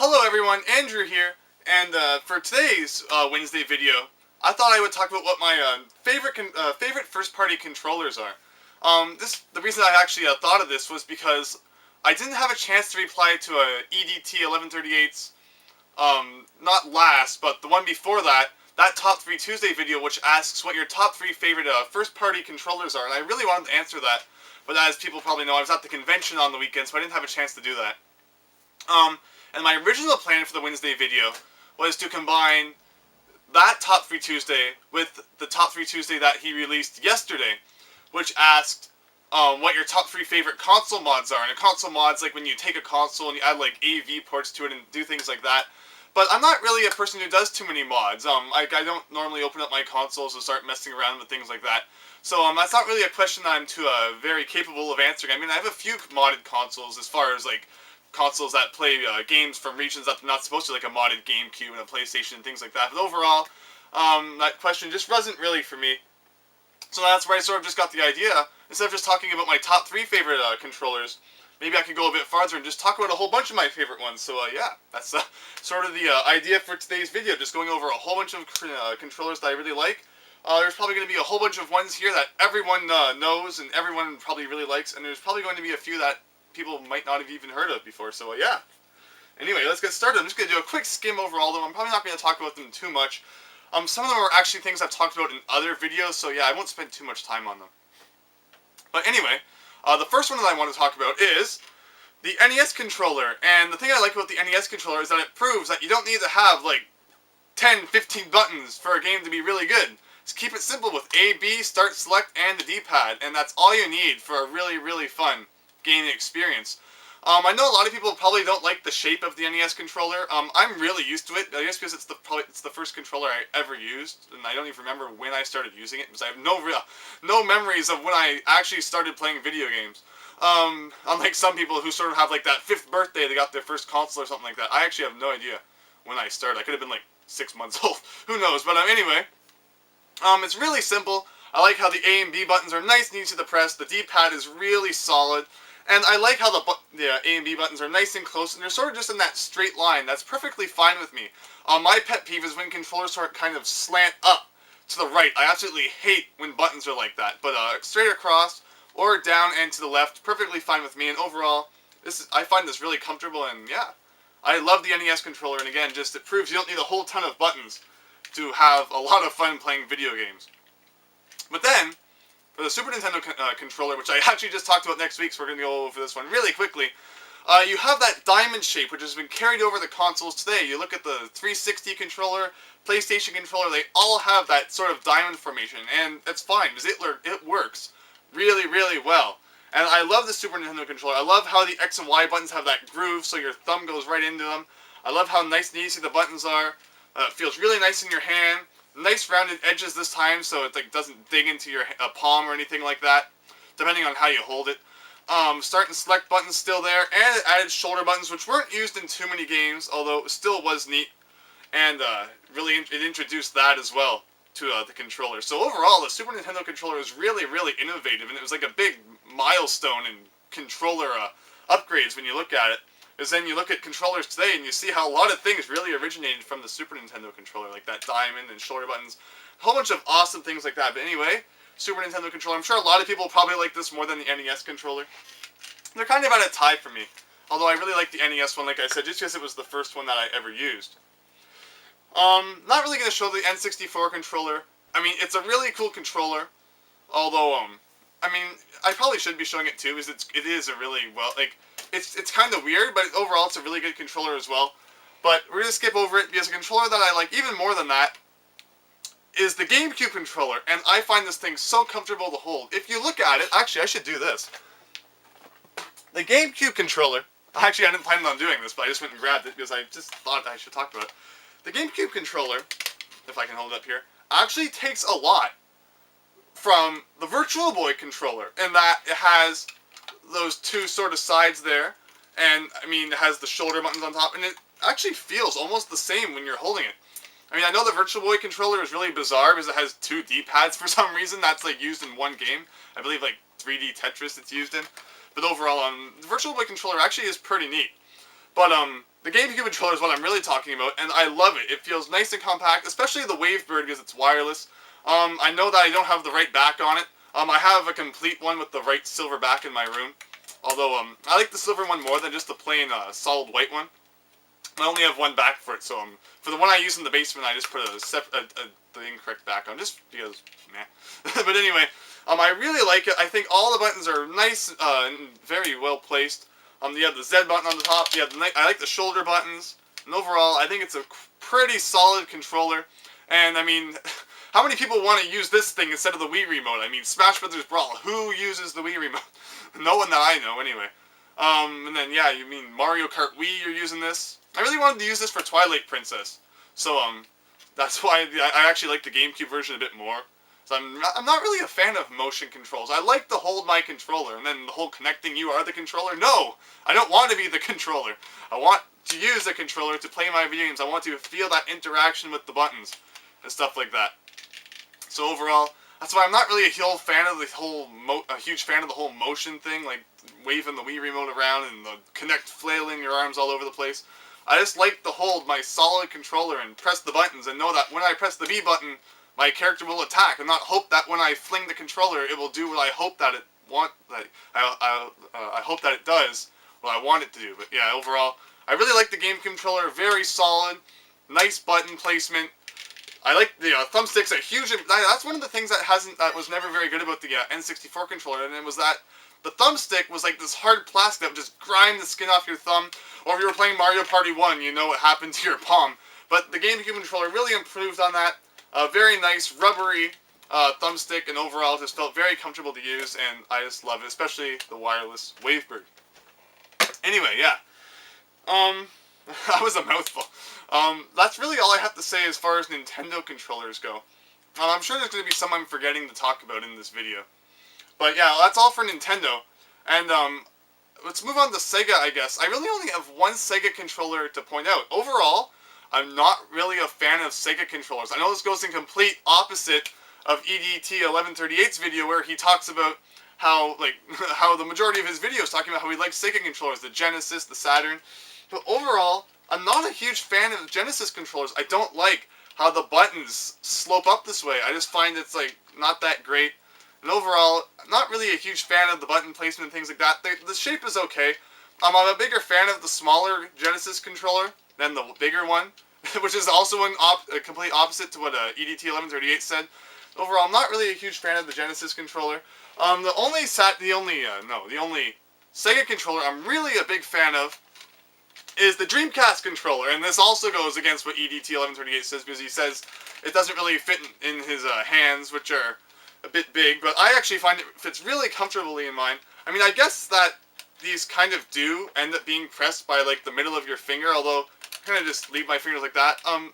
Hello everyone, Andrew here, and for today's Wednesday video, I thought I would talk about what my favorite first-party controllers are. The reason I actually thought of this was because I didn't have a chance to reply to a EDT 1138's, not last, but the one before that, Top 3 Tuesday video, which asks what your top 3 favorite first-party controllers are, and I really wanted to answer that, but as people probably know, I was at the convention on the weekend, so I didn't have a chance to do that. And my original plan for the Wednesday video was to combine that Top 3 Tuesday with the Top 3 Tuesday that he released yesterday, which asked what your top 3 favorite console mods are. And a console mod's like when you take a console and you add like AV ports to it and do things like that. But I'm not really a person who does too many mods. I don't normally open up my consoles and start messing around with things like that. So that's not really a question that I'm too very capable of answering. I mean, I have a few modded consoles as far as like consoles that play games from regions that they're not supposed to, like a modded GameCube and a PlayStation and things like that. But overall, that question just wasn't really for me. So that's where I sort of just got the idea. Instead of just talking about my top 3 favorite controllers, maybe I could go a bit farther and just talk about a whole bunch of my favorite ones. So yeah, that's sort of the idea for today's video, just going over a whole bunch of controllers that I really like. There's probably going to be a whole bunch of ones here that everyone knows and everyone probably really likes, and there's probably going to be a few that people might not have even heard of before, so yeah. Anyway, let's get started. I'm just going to do a quick skim over all of them. I'm probably not going to talk about them too much. Some of them are actually things I've talked about in other videos, so yeah, I won't spend too much time on them. But anyway, the first one that I want to talk about is the NES controller. And the thing I like about the NES controller is that it proves that you don't need to have like 10, 15 buttons for a game to be really good. Just keep it simple with A, B, start, select, and the D-pad, and that's all you need for a really, really fun gaming experience. I know a lot of people probably don't like the shape of the NES controller. I'm really used to it, I guess because it's the first controller I ever used, and I don't even remember when I started using it, because I have no memories of when I actually started playing video games. Unlike some people who sort of have like that 5th birthday they got their first console or something like that. I actually have no idea when I started. I could have been like 6 months old. Who knows? But anyway, it's really simple. I like how the A and B buttons are nice and easy to press. The D-pad is really solid. And I like how the A and B buttons are nice and close, and they're sort of just in that straight line. That's perfectly fine with me. My pet peeve is when controllers sort of kind of slant up to the right. I absolutely hate when buttons are like that. But straight across or down and to the left, perfectly fine with me. And overall, I find this really comfortable, and yeah. I love the NES controller, and again, just it proves you don't need a whole ton of buttons to have a lot of fun playing video games. But then, for the Super Nintendo controller, which I actually just talked about next week, so we're going to go over this one really quickly, you have that diamond shape, which has been carried over the consoles today. You look at the 360 controller, PlayStation controller, they all have that sort of diamond formation, and that's fine, because it works really, really well. And I love the Super Nintendo controller. I love how the X and Y buttons have that groove, so your thumb goes right into them. I love how nice and easy the buttons are. It feels really nice in your hand. Nice rounded edges this time, so it like doesn't dig into your palm or anything like that, depending on how you hold it. Start and select buttons still there, and it added shoulder buttons, which weren't used in too many games, although it still was neat, and really it introduced that as well to the controller. So overall, the Super Nintendo controller was really, really innovative, and it was like a big milestone in controller upgrades when you look at it. Because then you look at controllers today and you see how a lot of things really originated from the Super Nintendo controller, like that diamond and shoulder buttons, a whole bunch of awesome things like that. But anyway, Super Nintendo controller, I'm sure a lot of people probably like this more than the NES controller. They're kind of at a tie for me, although I really like the NES one, like I said, just because it was the first one that I ever used. Not really going to show the N64 controller. I mean, it's a really cool controller, although, I mean, I probably should be showing it too, because it is a really, well, like, it's kind of weird, but overall it's a really good controller as well. But we're going to skip over it, because a controller that I like even more than that is the GameCube controller, and I find this thing so comfortable to hold. If you look at it, actually I should do this. The GameCube controller, actually I didn't plan on doing this, but I just went and grabbed it because I just thought I should talk about it. The GameCube controller, if I can hold it up here, actually takes a lot from the Virtual Boy controller, in that it has those two sort of sides there, and I mean it has the shoulder buttons on top, and it actually feels almost the same when you're holding it. I mean, I know the Virtual Boy controller is really bizarre because it has 2 D-pads for some reason. That's like used in one game. I believe like 3D Tetris it's used in. But overall, the Virtual Boy controller actually is pretty neat. But the GameCube controller is what I'm really talking about, and I love it. It feels nice and compact, especially the Wavebird because it's wireless. I know that I don't have the right back on it. I have a complete one with the right silver back in my room. Although, I like the silver one more than just the plain solid white one. I only have one back for it, so for the one I use in the basement, I just put the incorrect back on, just because, meh. But anyway, I really like it. I think all the buttons are nice and very well placed. You have the Z button on the top. You have I like the shoulder buttons. And overall, I think it's a pretty solid controller. And I mean, how many people want to use this thing instead of the Wii remote? I mean, Smash Brothers Brawl. Who uses the Wii remote? No one that I know, anyway. And then yeah, you mean Mario Kart Wii? You're using this? I really wanted to use this for Twilight Princess. So that's why I actually like the GameCube version a bit more. So I'm not really a fan of motion controls. I like to hold my controller, and then the whole connecting you are the controller. No! I don't want to be the controller. I want to use the controller to play my video games. I want to feel that interaction with the buttons and stuff like that. So overall, that's why I'm not really a huge fan of the whole motion thing, like waving the Wii remote around and the Kinect flailing your arms all over the place. I just like to hold my solid controller and press the buttons and know that when I press the B button, my character will attack, and not hope that when I fling the controller, it will do what I hope that it I hope that it does what I want it to do. But yeah, overall, I really like the game controller. Very solid, nice button placement. I like the thumbsticks. A huge. That's one of the things that was never very good about the N64 controller, and it was that the thumbstick was like this hard plastic that would just grind the skin off your thumb. Or if you were playing Mario Party 1, you know what happened to your palm. But the GameCube controller really improved on that. Very nice, rubbery thumbstick, and overall just felt very comfortable to use, and I just love it, especially the wireless Wavebird. Anyway, yeah. That was a mouthful. That's really all I have to say as far as Nintendo controllers go. I'm sure there's going to be some I'm forgetting to talk about in this video. But yeah, that's all for Nintendo. And let's move on to Sega, I guess. I really only have one Sega controller to point out. Overall, I'm not really a fan of Sega controllers. I know this goes in complete opposite of EDT1138's video, where he talks about how the majority of his videos talking about how he likes Sega controllers, the Genesis, the Saturn. But overall, I'm not a huge fan of Genesis controllers. I don't like how the buttons slope up this way. I just find it's not that great. And overall, I'm not really a huge fan of the button placement and things like that. The shape is okay. I'm a bigger fan of the smaller Genesis controller than the bigger one, which is also a complete opposite to what EDT1138 said. Overall, I'm not really a huge fan of the Genesis controller. The only Sega controller I'm really a big fan of is the Dreamcast controller, and this also goes against what EDT1138 says, because he says it doesn't really fit in his hands, which are a bit big, but I actually find it fits really comfortably in mine. I mean, I guess that these kind of do end up being pressed by the middle of your finger, although I kind of just leave my fingers like that. I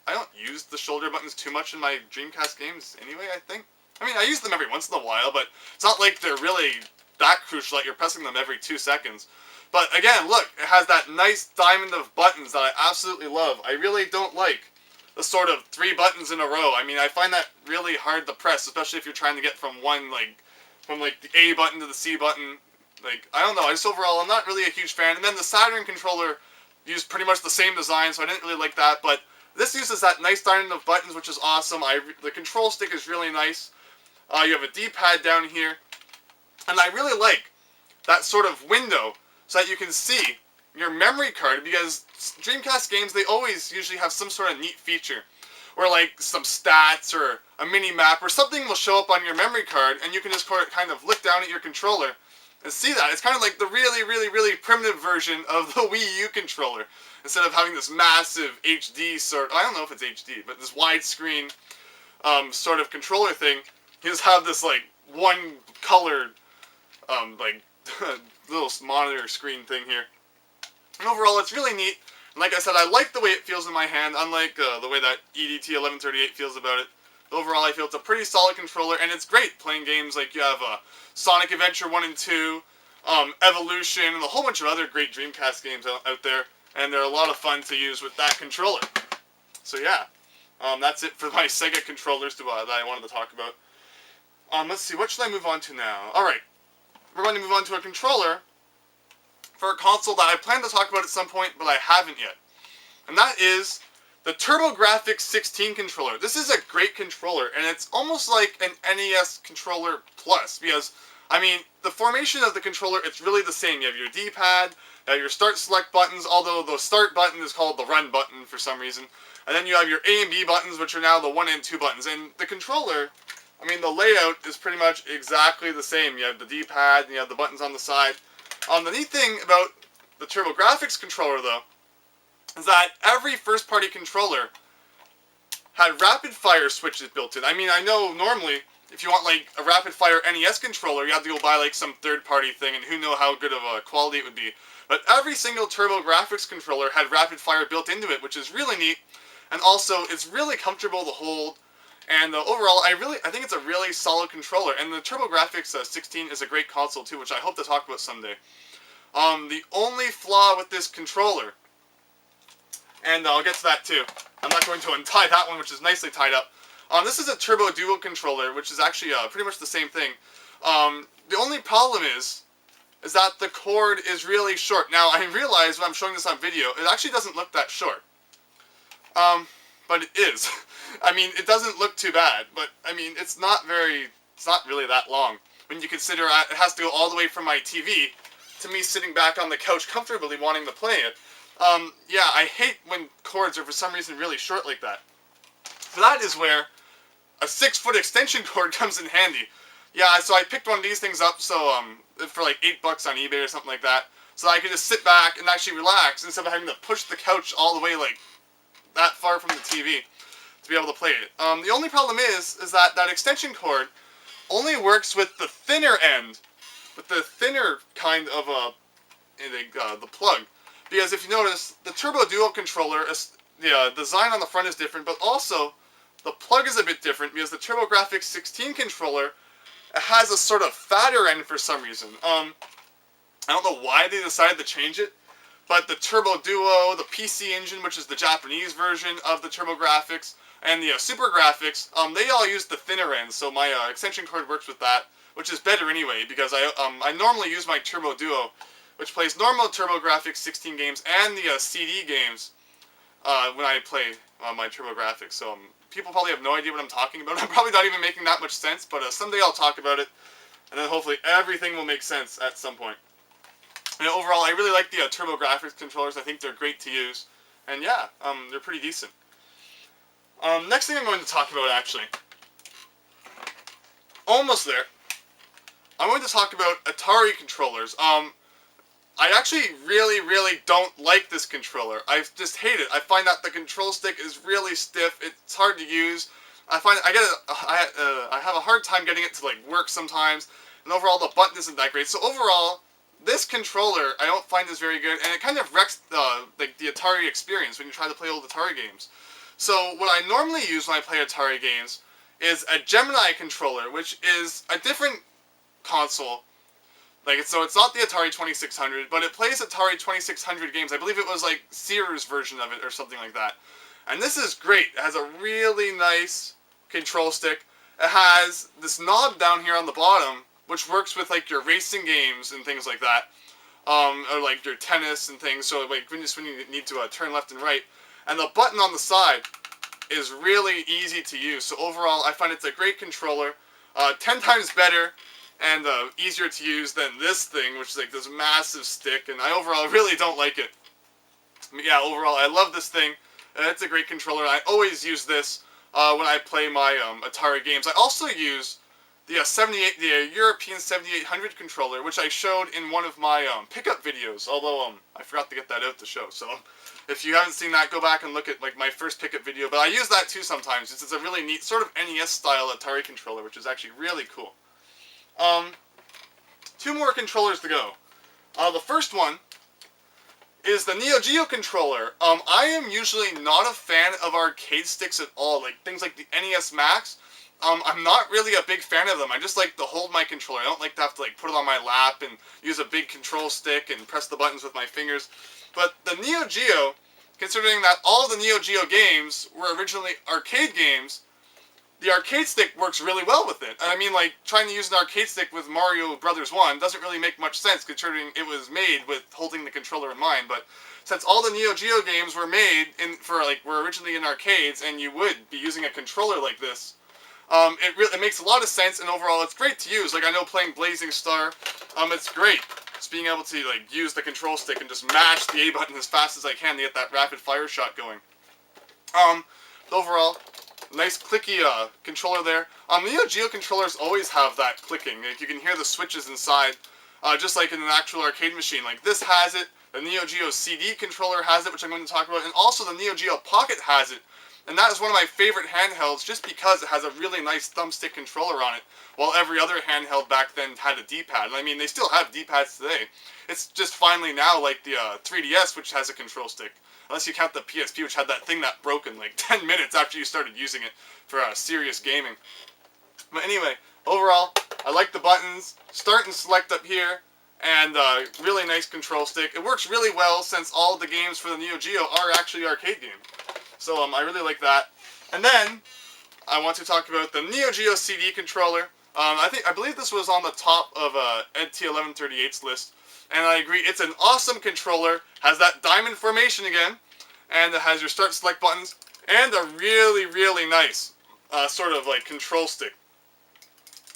don't use the shoulder buttons too much in my Dreamcast games anyway, I think. I mean, I use them every once in a while, but it's not like they're really that crucial that you're pressing them every 2 seconds. But again, look, it has that nice diamond of buttons that I absolutely love. I really don't like the sort of 3 buttons in a row. I mean, I find that really hard to press, especially if you're trying to get from the A button to the C button. I don't know, overall, I'm not really a huge fan. And then the Saturn controller used pretty much the same design, so I didn't really like that, but this uses that nice diamond of buttons, which is awesome. The control stick is really nice. You have a D-pad down here, and I really like that sort of window so that you can see your memory card, because Dreamcast games, they always usually have some sort of neat feature where some stats or a mini map or something will show up on your memory card, and you can just kind of look down at your controller and see that. It's kind of like the really, really, really primitive version of the Wii U controller. Instead of having this massive HD I don't know if it's HD, but this widescreen sort of controller thing, you just have this one colored little monitor screen thing here. And overall, it's really neat. And like I said, I like the way it feels in my hand, unlike the way that EDT1138 feels about it. Overall, I feel it's a pretty solid controller, and it's great playing games like you have Sonic Adventure 1 and 2, Evolution, and a whole bunch of other great Dreamcast games out there. And they're a lot of fun to use with that controller. So yeah, that's it for my Sega controllers that I wanted to talk about. Let's see, what should I move on to now? Alright, we're going to move on to a controller for a console that I plan to talk about at some point, but I haven't yet. And that is the TurboGrafx 16 controller. This is a great controller, and it's almost like an NES controller plus, because, I mean, the formation of the controller, it's really the same. You have your D-pad, you have your start select buttons, although the start button is called the run button for some reason. And then you have your A and B buttons, which are now the 1 and 2 buttons. And the controller, I mean, the layout is pretty much exactly the same. You have the D-pad, and you have the buttons on the side. The neat thing about the TurboGrafx controller, though, is that every first-party controller had rapid-fire switches built in. I mean, I know normally, if you want, like, a rapid-fire NES controller, you have to go buy, like, some third-party thing, and who knows how good of a quality it would be. But every single TurboGrafx controller had rapid-fire built into it, which is really neat, and also, it's really comfortable to hold, and overall, I think it's a really solid controller, and the TurboGrafx 16 is a great console, too, which I hope to talk about someday. The only flaw with this controller, and I'll get to that too. I'm not going to untie that one, which is nicely tied up. This is a Turbo Duo controller, which is actually pretty much the same thing. The only problem is that the cord is really short. Now, I realize when I'm showing this on video, it actually doesn't look that short. But it is. I mean, it doesn't look too bad, but, I mean, it's not really that long. When you consider it has to go all the way from my TV to me sitting back on the couch comfortably wanting to play it. Yeah, I hate when cords are for some reason really short like that. So that is where a 6-foot extension cord comes in handy. Yeah, so I picked one of these things up, so for like $8 on eBay or something like that, so I could just sit back and actually relax instead of having to push the couch all the way like that far from the TV to be able to play it. The only problem is that that extension cord only works with the thinner end, with the thinner kind of the plug. Because if you notice, the Turbo Duo controller, the design on the front is different, but also the plug is a bit different because the TurboGrafx 16 controller has a sort of fatter end for some reason. I don't know why they decided to change it, but the Turbo Duo, the PC Engine, which is the Japanese version of the TurboGrafx, and the Super Graphics, they all use the thinner end, so my extension cord works with that, which is better anyway, because I normally use my Turbo Duo, which plays normal TurboGrafx 16 games and the CD games when I play my TurboGrafx. So people probably have no idea what I'm talking about. I'm probably not even making that much sense, but someday I'll talk about it, and then hopefully everything will make sense at some point. And overall, I really like the TurboGrafx controllers. I think they're great to use, and yeah, they're pretty decent. Next thing I'm going to talk about, actually, almost there. I'm going to talk about Atari controllers. I actually really don't like this controller. I just hate it. I find that the control stick is really stiff. It's hard to use. I find I have a hard time getting it to like work sometimes, and overall the button isn't that great. So overall, this controller I don't find is very good, and it kind of wrecks the Atari experience when you try to play old Atari games. So what I normally use when I play Atari games is a Gemini controller, which is a different console. So it's not the Atari 2600, but it plays Atari 2600 games. I believe it was like Sears version of it or something like that. And this is great. It has a really nice control stick. It has this knob down here on the bottom, which works with like your racing games and things like that, or like your tennis and things. So like when you need to turn left and right. And the button on the side is really easy to use. So overall, I find it's a great controller. 10 times better and easier to use than this thing, which is like this massive stick, and I overall really don't like it. But yeah, overall, I love this thing. It's a great controller. I always use this when I play my Atari games. I also use the European 7800 controller, which I showed in one of my pickup videos, although I forgot to get that out to show. So if you haven't seen that, go back and look at like my first pickup video. But I use that too sometimes. It's a really neat sort of NES-style Atari controller, which is actually really cool. 2 more controllers to go. The first one is the Neo Geo controller. I am usually not a fan of arcade sticks at all, like things like the NES Max. I'm not really a big fan of them. I just like to hold my controller. I don't like to have to like put it on my lap and use a big control stick and press the buttons with my fingers. But the Neo Geo, considering that all the Neo Geo games were originally arcade games, the arcade stick works really well with it. I mean, like, trying to use an arcade stick with Mario Brothers 1 doesn't really make much sense, considering it was made with holding the controller in mind, but since all the Neo Geo games were made were originally in arcades, and you would be using a controller like this, it makes a lot of sense, and overall it's great to use. Like, I know playing Blazing Star, it's great. Just being able to, like, use the control stick and just mash the A button as fast as I can to get that rapid fire shot going. Overall, nice clicky controller there. Neo Geo controllers always have that clicking. Like, you can hear the switches inside, just like in an actual arcade machine. Like, this has it, the Neo Geo CD controller has it, which I'm going to talk about, and also the Neo Geo Pocket has it. And that is one of my favorite handhelds just because it has a really nice thumbstick controller on it, while every other handheld back then had a D-pad. And I mean, they still have D-pads today. It's just finally now like the 3DS, which has a control stick. Unless you count the PSP, which had that thing that broke in like 10 minutes after you started using it for serious gaming. But anyway, overall, I like the buttons. Start and select up here, and really nice control stick. It works really well since all the games for the Neo Geo are actually arcade games. So I really like that. And then I want to talk about the Neo Geo CD controller. I believe this was on the top of EDT1138's list, and I agree. It's an awesome controller. Has that diamond formation again, and it has your start select buttons, and a really, really nice sort of like control stick.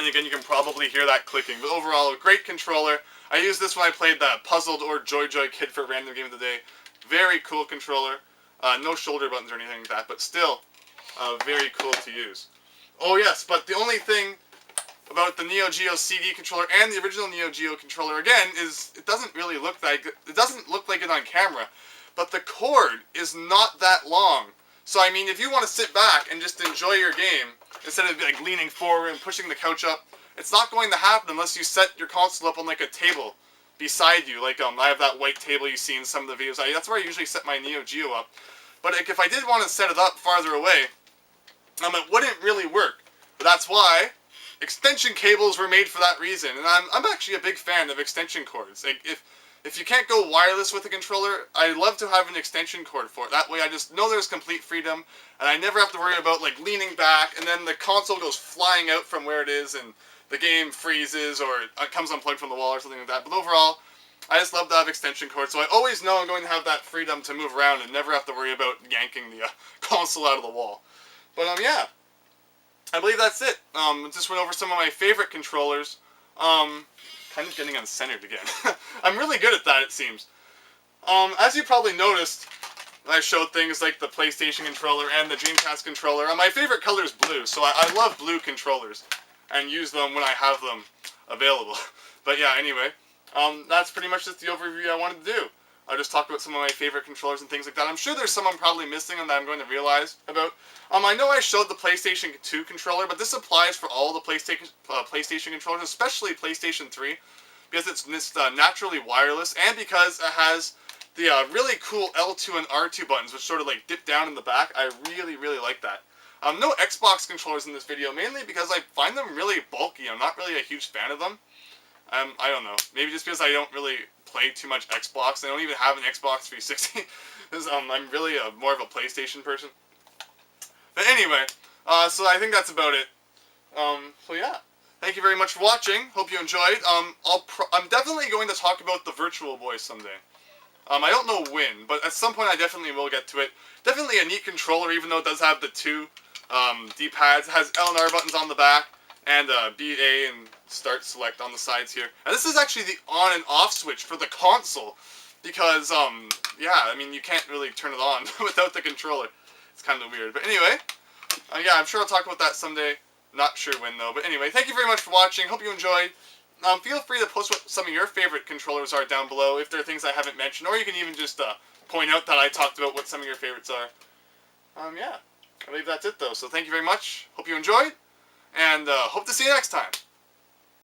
And again, you can probably hear that clicking. But overall, a great controller. I used this when I played that Puzzled or Joy Joy Kid for Random Game of the Day. Very cool controller. No shoulder buttons or anything like that, but still very cool to use. Oh yes, but the only thing about the Neo Geo CD controller and the original Neo Geo controller again is it doesn't really look like it on camera, but the cord is not that long. So I mean, if you want to sit back and just enjoy your game instead of like leaning forward and pushing the couch up, it's not going to happen unless you set your console up on like a table beside you. Like I have that white table you see in some of the videos. That's where I usually set my Neo Geo up. But like, if I did want to set it up farther away, it wouldn't really work. But that's why extension cables were made for that reason. And I'm actually a big fan of extension cords. Like, if you can't go wireless with a controller, I love to have an extension cord for it. That way I just know there's complete freedom, and I never have to worry about like leaning back, and then the console goes flying out from where it is, and the game freezes, or it comes unplugged from the wall or something like that. But overall, I just love to have extension cords, so I always know I'm going to have that freedom to move around and never have to worry about yanking the console out of the wall. But yeah, I believe that's it. Just went over some of my favorite controllers. Kind of getting uncentered again. I'm really good at that, it seems. As you probably noticed, I showed things like the PlayStation controller and the Dreamcast controller. My favorite color is blue, so I love blue controllers and use them when I have them available. But yeah, anyway. That's pretty much just the overview I wanted to do. I just talked about some of my favorite controllers and things like that. I'm sure there's some I'm probably missing and that I'm going to realize about. I know I showed the PlayStation 2 controller, but this applies for all the PlayStation controllers, especially PlayStation 3, because it's naturally wireless, and because it has the really cool L2 and R2 buttons, which sort of like dip down in the back. I really, really like that. No Xbox controllers in this video, mainly because I find them really bulky. I'm not really a huge fan of them. I don't know. Maybe just because I don't really play too much Xbox. I don't even have an Xbox 360. I'm really more of a PlayStation person. But anyway, so I think that's about it. So yeah. Thank you very much for watching. Hope you enjoyed. I'm definitely going to talk about the Virtual Boy someday. I don't know when, but at some point I definitely will get to it. Definitely a neat controller, even though it does have the two D-pads. It has L and R buttons on the back, and B, A, and start select on the sides here. And this is actually the on and off switch for the console, because yeah, I mean, you can't really turn it on without the controller. It's kind of weird. But anyway, yeah, I'm sure I'll talk about that someday. Not sure when though. But anyway, thank you very much for watching. Hope you enjoyed. Feel free to post what some of your favorite controllers are down below, if there are things I haven't mentioned, or you can even just point out that I talked about what some of your favorites are. Yeah, I believe that's it though. So thank you very much. Hope you enjoyed, and hope to see you next time.